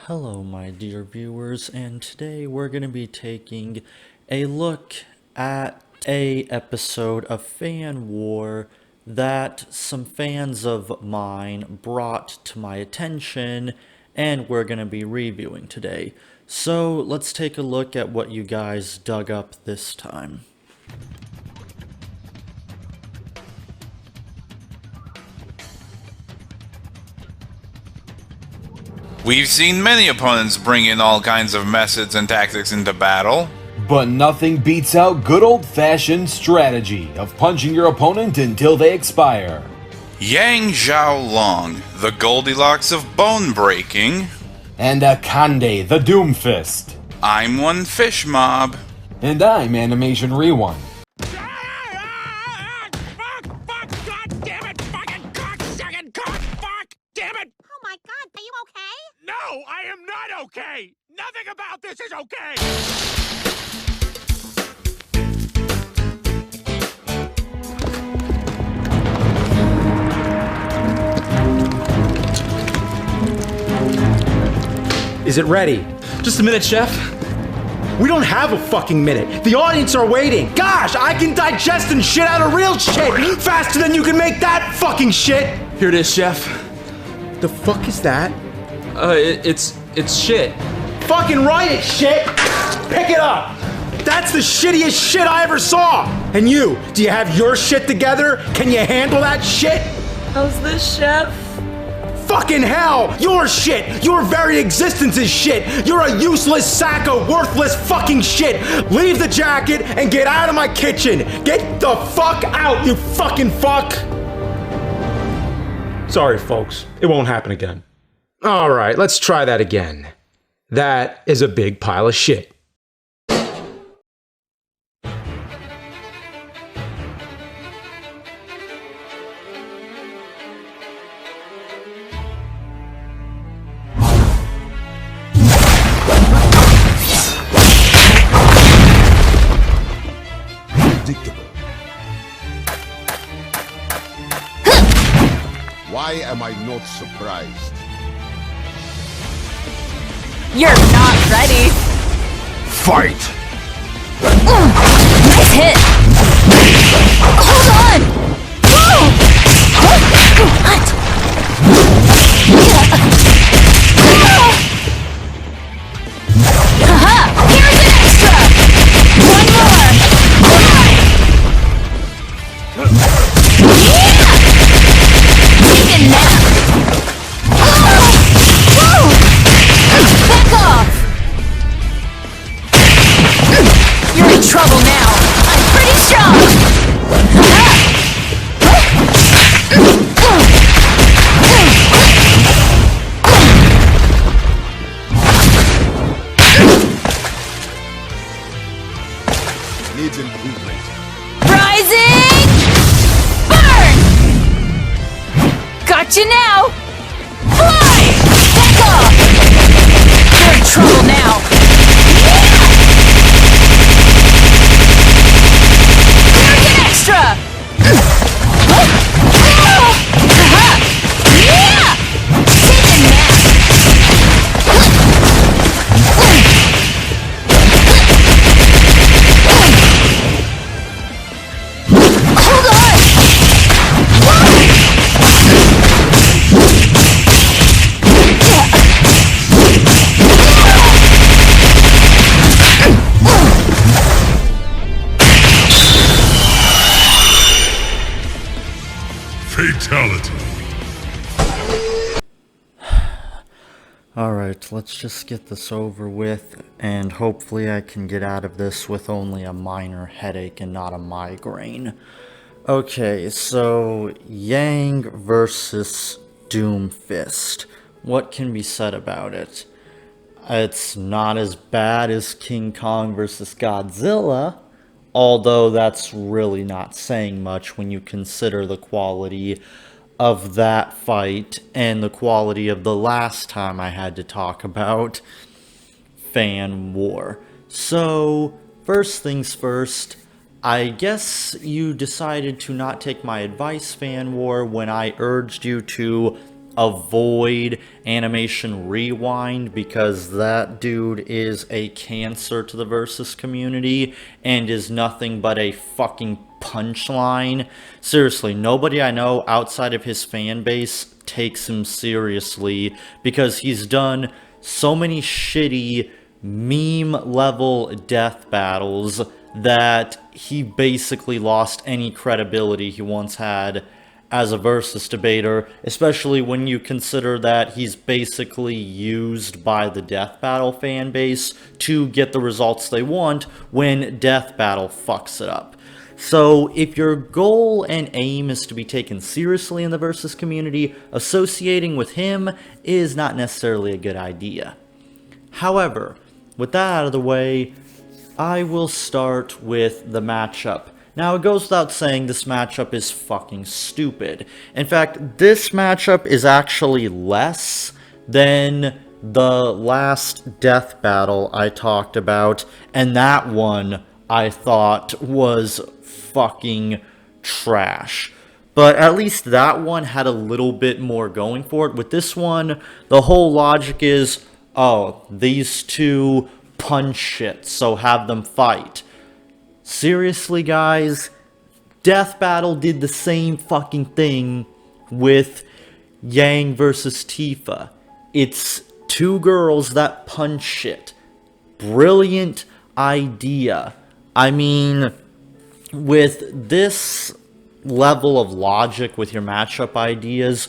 Hello my dear viewers, and today we're going to be taking a look at a episode of Fan War that some fans of mine brought to my attention and we're going to be reviewing today. So let's take a look at what you guys dug up this time. We've seen many opponents bring in all kinds of methods and tactics into battle. But nothing beats out good old-fashioned strategy of punching your opponent until they expire. Yang Zhao Long, the Goldilocks of bone breaking. And Akande, the Doomfist. I'm one fish mob. And I'm Animation Rewind. No, I am not okay! Nothing about this is okay! Is it ready? Just a minute, Chef. We don't have a fucking minute. The audience are waiting. Gosh, I can digest and shit out of real shit faster than you can make that fucking shit. Here it is, Chef. The fuck is that? It's shit. Fucking right, it's shit! Pick it up! That's the shittiest shit I ever saw! And you, do you have your shit together? Can you handle that shit? How's this, Chef? Fucking hell! Your shit! Your very existence is shit! You're a useless sack of worthless fucking shit! Leave the jacket and get out of my kitchen! Get the fuck out, you fucking fuck! Sorry, folks. It won't happen again. Alright, let's try that again. That is a big pile of shit. Predictable. Why am I not surprised? You're not ready. Fight! Nice hit. Hold on. What? Haha! Here's an extra. One more. Yeah! Take a nap. Back off! You're in trouble now. I'm pretty strong. Needs improvement. Rising! Burn! Gotcha now! Fly! Back off! You're in trouble now. Here's an extra! Yeah! Take a nap! Hold on! Fatality. Alright, let's just get this over with, and hopefully I can get out of this with only a minor headache and not a migraine. Okay, so Yang versus Doomfist. What can be said about it? It's not as bad as King Kong versus Godzilla, although that's really not saying much when you consider the quality of that fight and the quality of the last time I had to talk about Fan War. So, first things first, I guess you decided to not take my advice, Fan War, when I urged you to avoid animation rewind, because that dude is a cancer to the Versus community and is nothing but a fucking punchline. Seriously, nobody I know outside of his fan base takes him seriously because he's done so many shitty meme level death battles that he basically lost any credibility he once had as a Versus debater, especially when you consider that he's basically used by the Death Battle fan base to get the results they want when Death Battle fucks it up. So if your goal and aim is to be taken seriously in the Versus community, associating with him is not necessarily a good idea. However, with that out of the way, I will start with the matchup. Now, it goes without saying this matchup is fucking stupid. In fact, this matchup is actually less than the last death battle I talked about, and that one I thought was fucking trash. But at least that one had a little bit more going for it. With this one, the whole logic is, oh, these two punch shit, so have them fight. Seriously, guys, Death Battle did the same fucking thing with Yang versus Tifa. It's two girls that punch shit. Brilliant idea. I mean, with this level of logic with your matchup ideas,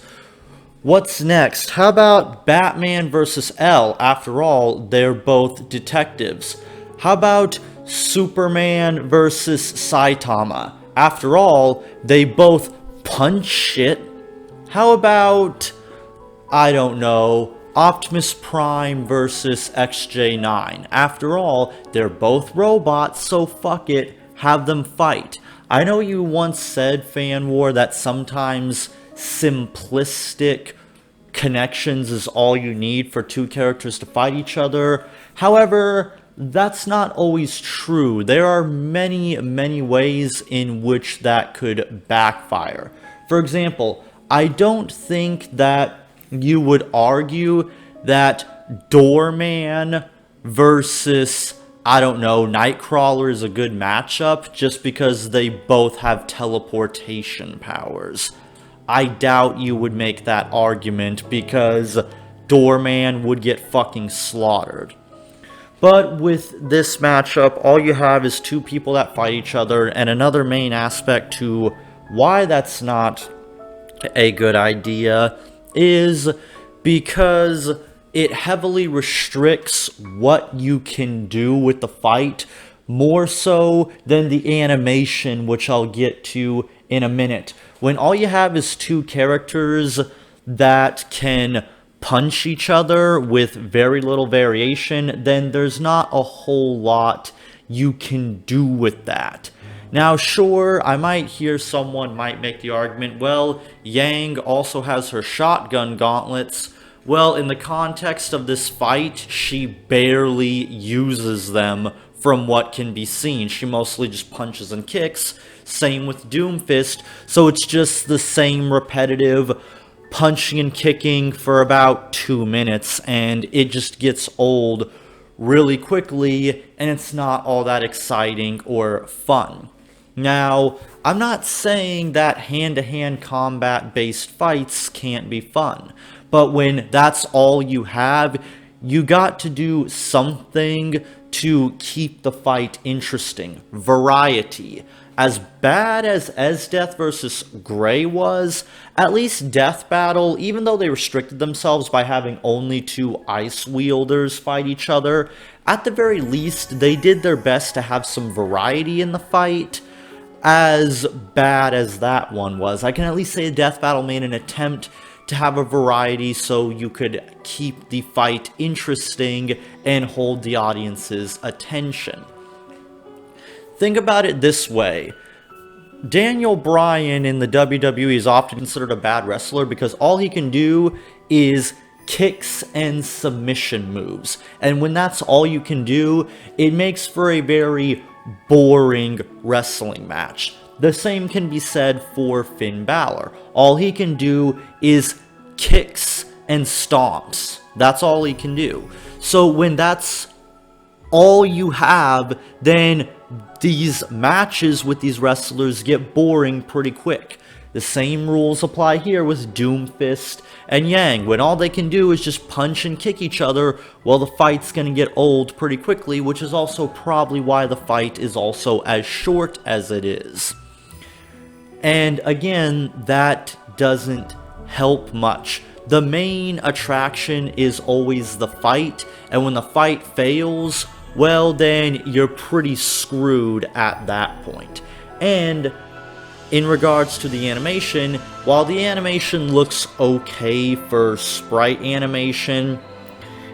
what's next? How about Batman versus L? After all, they're both detectives. How about Superman versus Saitama? After all, they both punch shit. How about, I don't know, Optimus Prime versus XJ9? After all, they're both robots, so fuck it, have them fight. I know you once said, Fan War, that sometimes simplistic connections is all you need for two characters to fight each other. However, that's not always true. There are many, many ways in which that could backfire. For example, I don't think that you would argue that Doorman versus, I don't know, Nightcrawler is a good matchup just because they both have teleportation powers. I doubt you would make that argument because Doorman would get fucking slaughtered. But with this matchup, all you have is two people that fight each other, and another main aspect to why that's not a good idea is because it heavily restricts what you can do with the fight, more so than the animation, which I'll get to in a minute. When all you have is two characters that can punch each other with very little variation, then there's not a whole lot you can do with that. Now, sure, I might hear someone might make the argument, well, Yang also has her shotgun gauntlets. Well, in the context of this fight, she barely uses them from what can be seen. She mostly just punches and kicks. Same with Doomfist, so it's just the same repetitive punching and kicking for about 2 minutes, and it just gets old really quickly, and it's not all that exciting or fun. Now, I'm not saying that hand-to-hand combat-based fights can't be fun, but when that's all you have, you got to do something to keep the fight interesting. Variety. As bad as Esdeath versus Grey was, at least Death Battle, even though they restricted themselves by having only two ice wielders fight each other, at the very least, they did their best to have some variety in the fight. As bad as that one was, I can at least say Death Battle made an attempt to have a variety so you could keep the fight interesting and hold the audience's attention. Think about it this way. Daniel Bryan in the WWE is often considered a bad wrestler because all he can do is kicks and submission moves. And when that's all you can do, it makes for a very boring wrestling match. The same can be said for Finn Balor. All he can do is kicks and stomps. That's all he can do. So when that's all you have, then these matches with these wrestlers get boring pretty quick. The same rules apply here with Doomfist and Yang. When all they can do is just punch and kick each other, well, the fight's gonna get old pretty quickly, which is also probably why the fight is also as short as it is. And again, that doesn't help much. The main attraction is always the fight, and when the fight fails, well, then you're pretty screwed at that point. And in regards to the animation, while the animation looks okay for sprite animation,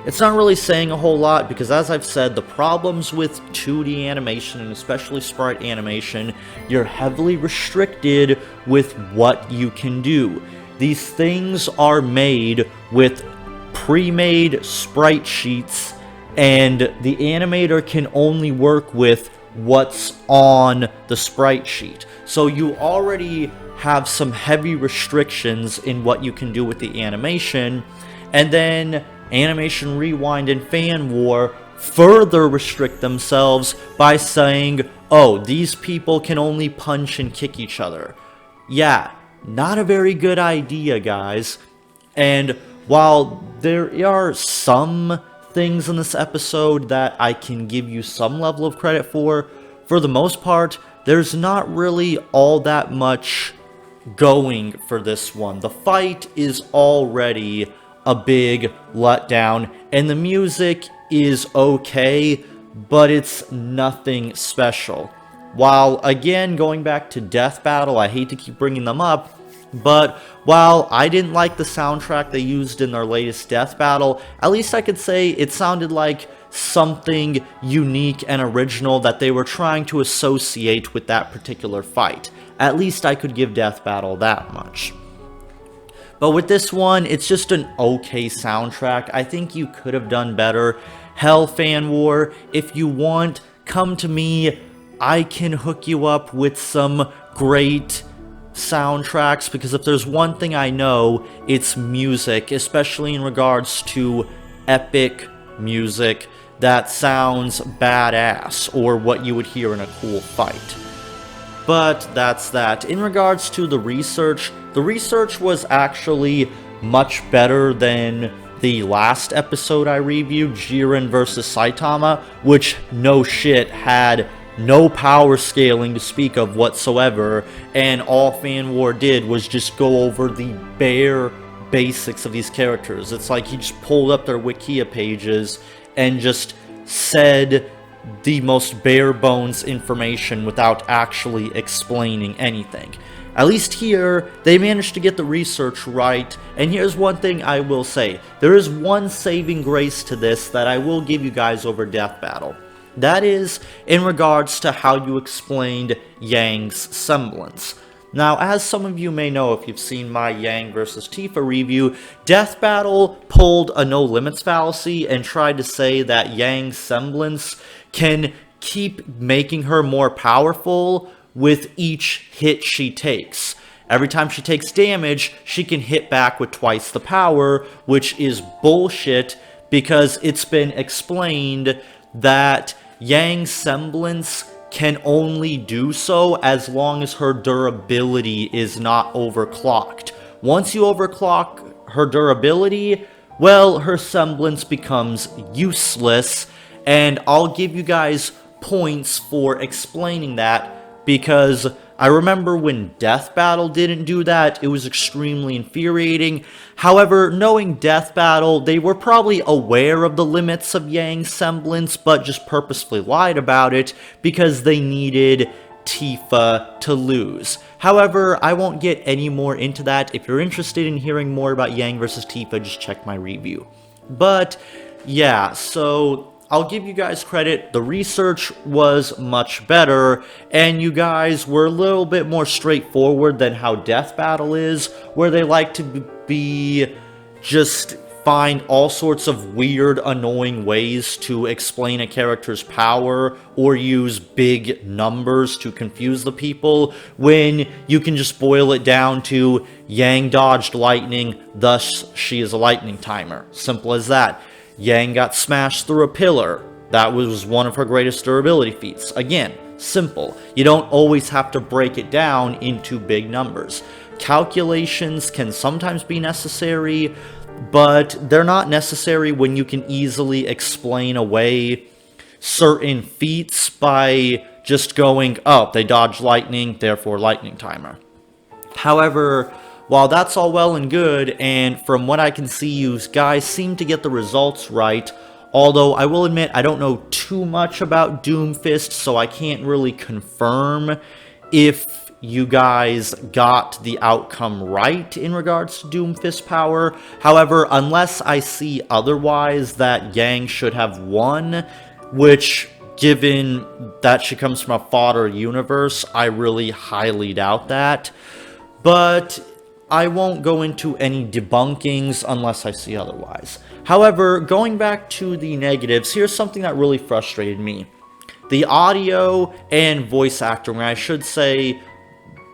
it's not really saying a whole lot because, as I've said, the problems with 2D animation, and especially sprite animation, you're heavily restricted with what you can do. These things are made with pre-made sprite sheets, and the animator can only work with what's on the sprite sheet. So you already have some heavy restrictions in what you can do with the animation, and then Animation Rewind and Fan War further restrict themselves by saying, oh, these people can only punch and kick each other. Yeah, not a very good idea, guys. And while there are some things in this episode that I can give you some level of credit for the most part, there's not really all that much going for this one. The fight is already a big letdown, and the music is okay, but it's nothing special. While, again, going back to Death Battle, I hate to keep bringing them up, but while I didn't like the soundtrack they used in their latest Death Battle, at least I could say it sounded like something unique and original that they were trying to associate with that particular fight. At least I could give Death Battle that much. But with this one, it's just an okay soundtrack. I think you could have done better. Hell, Fan War, if you want, come to me. I can hook you up with some great soundtracks, because if there's one thing I know, it's music, especially in regards to epic music that sounds badass, or what you would hear in a cool fight. But that's that. In regards to the research was actually much better than the last episode I reviewed, Jiren vs. Saitama, which, no shit, had no power scaling to speak of whatsoever, and all Fan War did was just go over the bare basics of these characters. It's like he just pulled up their Wikia pages and just said the most bare bones information without actually explaining anything. At least here, they managed to get the research right, and here's one thing I will say. There is one saving grace to this that I will give you guys over Death Battle. That is in regards to how you explained Yang's semblance. Now, as some of you may know if you've seen my Yang vs. Tifa review, Death Battle pulled a no limits fallacy and tried to say that Yang's semblance can keep making her more powerful with each hit she takes. Every time she takes damage, she can hit back with twice the power, which is bullshit, because it's been explained that Yang's semblance can only do so as long as her durability is not overclocked. Once you overclock her durability, well, her semblance becomes useless, and I'll give you guys points for explaining that, because I remember when Death Battle didn't do that, it was extremely infuriating. However, knowing Death Battle, they were probably aware of the limits of Yang's semblance, but just purposefully lied about it because they needed Tifa to lose. However, I won't get any more into that. If you're interested in hearing more about Yang vs. Tifa, just check my review. But yeah, so I'll give you guys credit, the research was much better, and you guys were a little bit more straightforward than how Death Battle is, where they like to be just find all sorts of weird, annoying ways to explain a character's power or use big numbers to confuse the people, when you can just boil it down to Yang dodged lightning, thus she is a lightning timer. Simple as that. Yang got smashed through a pillar. That was one of her greatest durability feats. Again, simple. You don't always have to break it down into big numbers. Calculations can sometimes be necessary, but they're not necessary when you can easily explain away certain feats by just going, oh, they dodged lightning, therefore lightning timer. However, while that's all well and good, and from what I can see, you guys seem to get the results right, although I will admit I don't know too much about Doomfist, so I can't really confirm if you guys got the outcome right in regards to Doomfist power. However, unless I see otherwise, that Yang should have won, which, given that she comes from a fodder universe, I really highly doubt that. But I won't go into any debunkings unless I see otherwise. However, going back to the negatives, here's something that really frustrated me. The audio and voice acting, I should say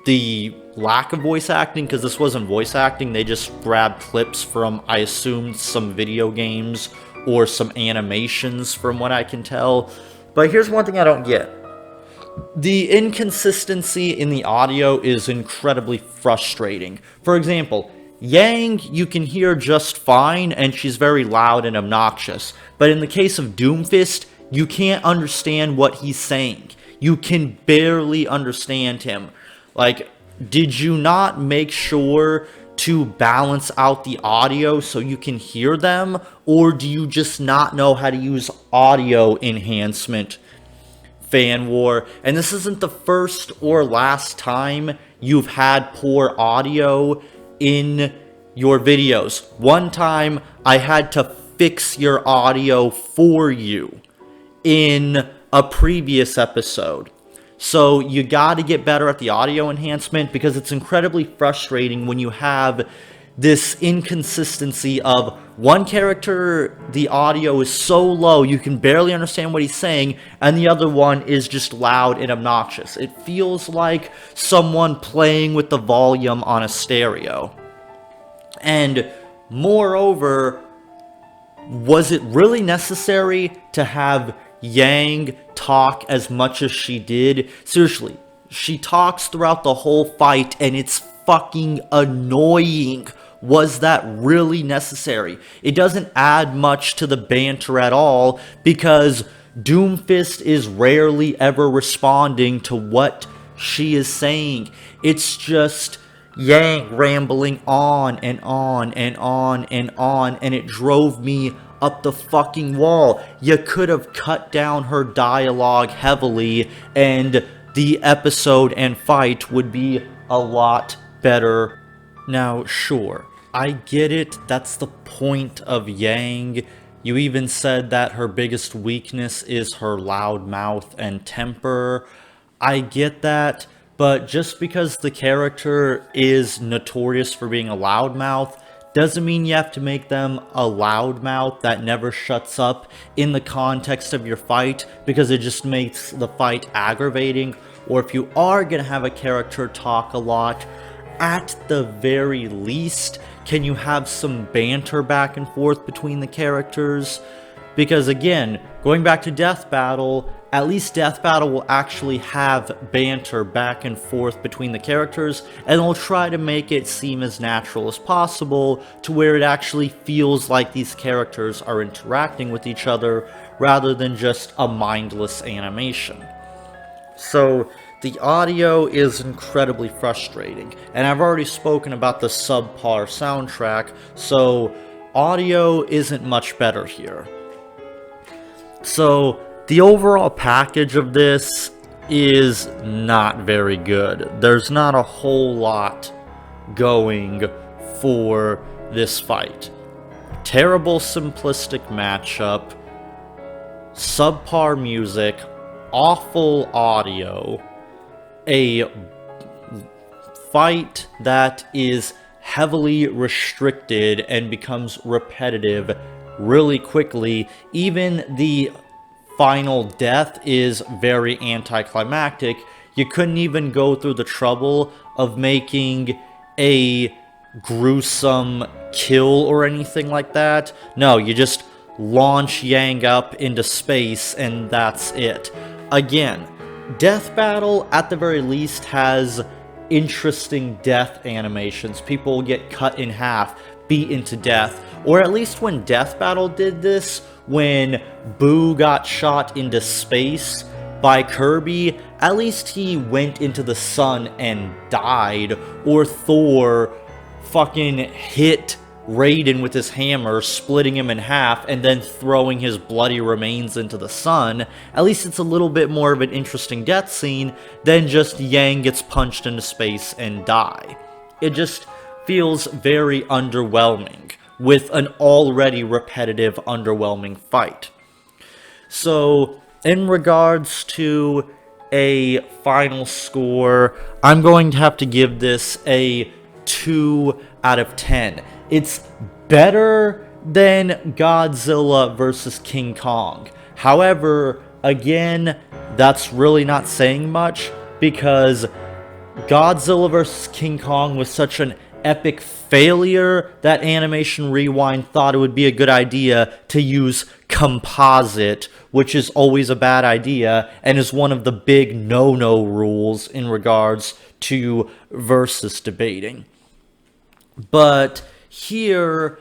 the lack of voice acting, because this wasn't voice acting, they just grabbed clips from, I assumed, some video games or some animations from what I can tell. But here's one thing I don't get. The inconsistency in the audio is incredibly frustrating. For example, Yang you can hear just fine, and she's very loud and obnoxious. But in the case of Doomfist, you can't understand what he's saying. You can barely understand him. Like, did you not make sure to balance out the audio so you can hear them? Or do you just not know how to use audio enhancement? Fan war. And this isn't the first or last time you've had poor audio in your videos. One time I had to fix your audio for you in a previous episode. So you got to get better at the audio enhancement, because it's incredibly frustrating when you have this inconsistency of one character, the audio is so low you can barely understand what he's saying, and the other one is just loud and obnoxious. It feels like someone playing with the volume on a stereo. And moreover, was it really necessary to have Yang talk as much as she did? Seriously, she talks throughout the whole fight and it's fucking annoying. Was that really necessary? It doesn't add much to the banter at all, because Doomfist is rarely ever responding to what she is saying. It's just Yang rambling on and on and on and on, and it drove me up the fucking wall. You could have cut down her dialogue heavily, and the episode and fight would be a lot better. Now, sure, I get it, that's the point of Yang. You even said that her biggest weakness is her loud mouth and temper. I get that, but just because the character is notorious for being a loudmouth doesn't mean you have to make them a loudmouth that never shuts up in the context of your fight, because it just makes the fight aggravating. Or if you are going to have a character talk a lot, at the very least, can you have some banter back and forth between the characters? Because again, going back to Death Battle, at least Death Battle will actually have banter back and forth between the characters, and they'll try to make it seem as natural as possible to where it actually feels like these characters are interacting with each other rather than just a mindless animation. So the audio is incredibly frustrating, and I've already spoken about the subpar soundtrack, so audio isn't much better here. So the overall package of this is not very good. There's not a whole lot going for this fight. Terrible simplistic matchup, subpar music, awful audio, a fight that is heavily restricted and becomes repetitive really quickly. Even the final death is very anticlimactic. You couldn't even go through the trouble of making a gruesome kill or anything like that. No, you just launch Yang up into space and that's it. Again, Death Battle at the very least has interesting death animations. People get cut in half, beaten to death, or at least when Death Battle did this, when Boo got shot into space by Kirby, at least he went into the sun and died, or Thor fucking hit Raiden with his hammer, splitting him in half, and then throwing his bloody remains into the sun. At least it's a little bit more of an interesting death scene than just Yang gets punched into space and die. It just feels very underwhelming with an already repetitive, underwhelming fight. So, in regards to a final score, I'm going to have to give this a 2 out of 10. It's better than Godzilla vs. King Kong. However, again, that's really not saying much because Godzilla vs. King Kong was such an epic failure that Animation Rewind thought it would be a good idea to use composite, which is always a bad idea and is one of the big no-no rules in regards to versus debating. But here,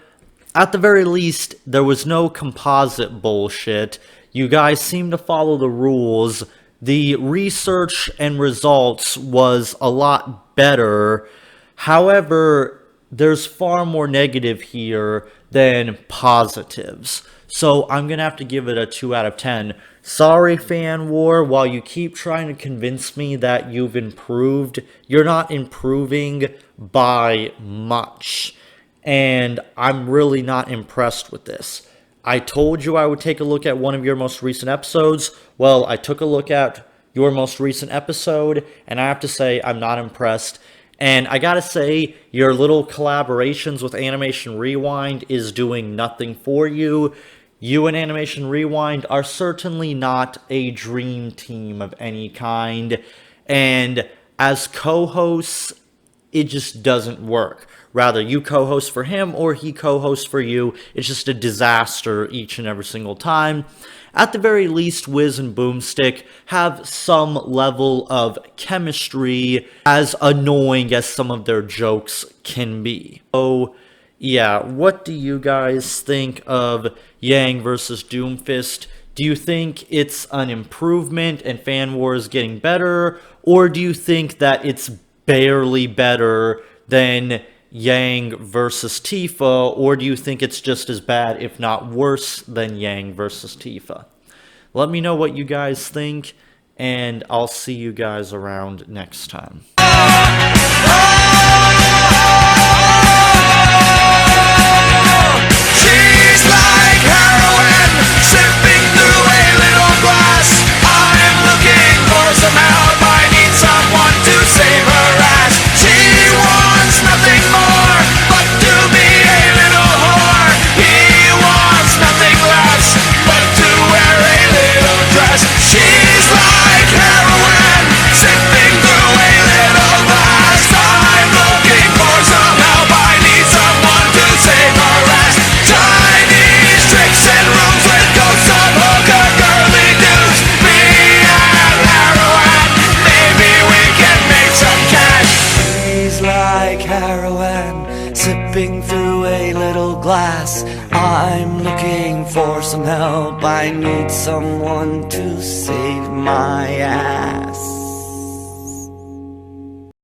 at the very least, there was no composite bullshit. You guys seem to follow the rules. The research and results was a lot better. However, there's far more negative here than positives. So I'm going to have to give it a 2 out of 10. Sorry, Fan War, while you keep trying to convince me that you've improved, you're not improving by much. And I'm really not impressed with this. I told you I would take a look at one of your most recent episodes. Well, I took a look at your most recent episode, and I have to say I'm not impressed. And I gotta say, your little collaborations with Animation Rewind is doing nothing for you. You and Animation Rewind are certainly not a dream team of any kind. And as co-hosts, it just doesn't work. Rather, you co-host for him or he co-hosts for you. It's just a disaster each and every single time. At the very least, Wiz and Boomstick have some level of chemistry, as annoying as some of their jokes can be. So, yeah, what do you guys think of Yang versus Doomfist? Do you think it's an improvement and Fan War is getting better? Or do you think that it's barely better than Yang versus Tifa, or do you think it's just as bad, if not worse, than Yang versus Tifa? Let me know what you guys think, and I'll see you guys around next time. She's like heroin, sipping through a little glass. I'm looking for some help, I need someone to save her ass. She wants nothing more but to be a little whore. He wants nothing less but to wear a little dress. She's like heroin, sipping through a little glass. I'm looking for some help, I need someone to save her ass. Chinese tricks and rooms with ghosts of hooker girly dudes. Me and heroin, maybe we can make some cash. She's like heroin, sipping through a little glass. I'm looking for some help, I need someone to save my ass.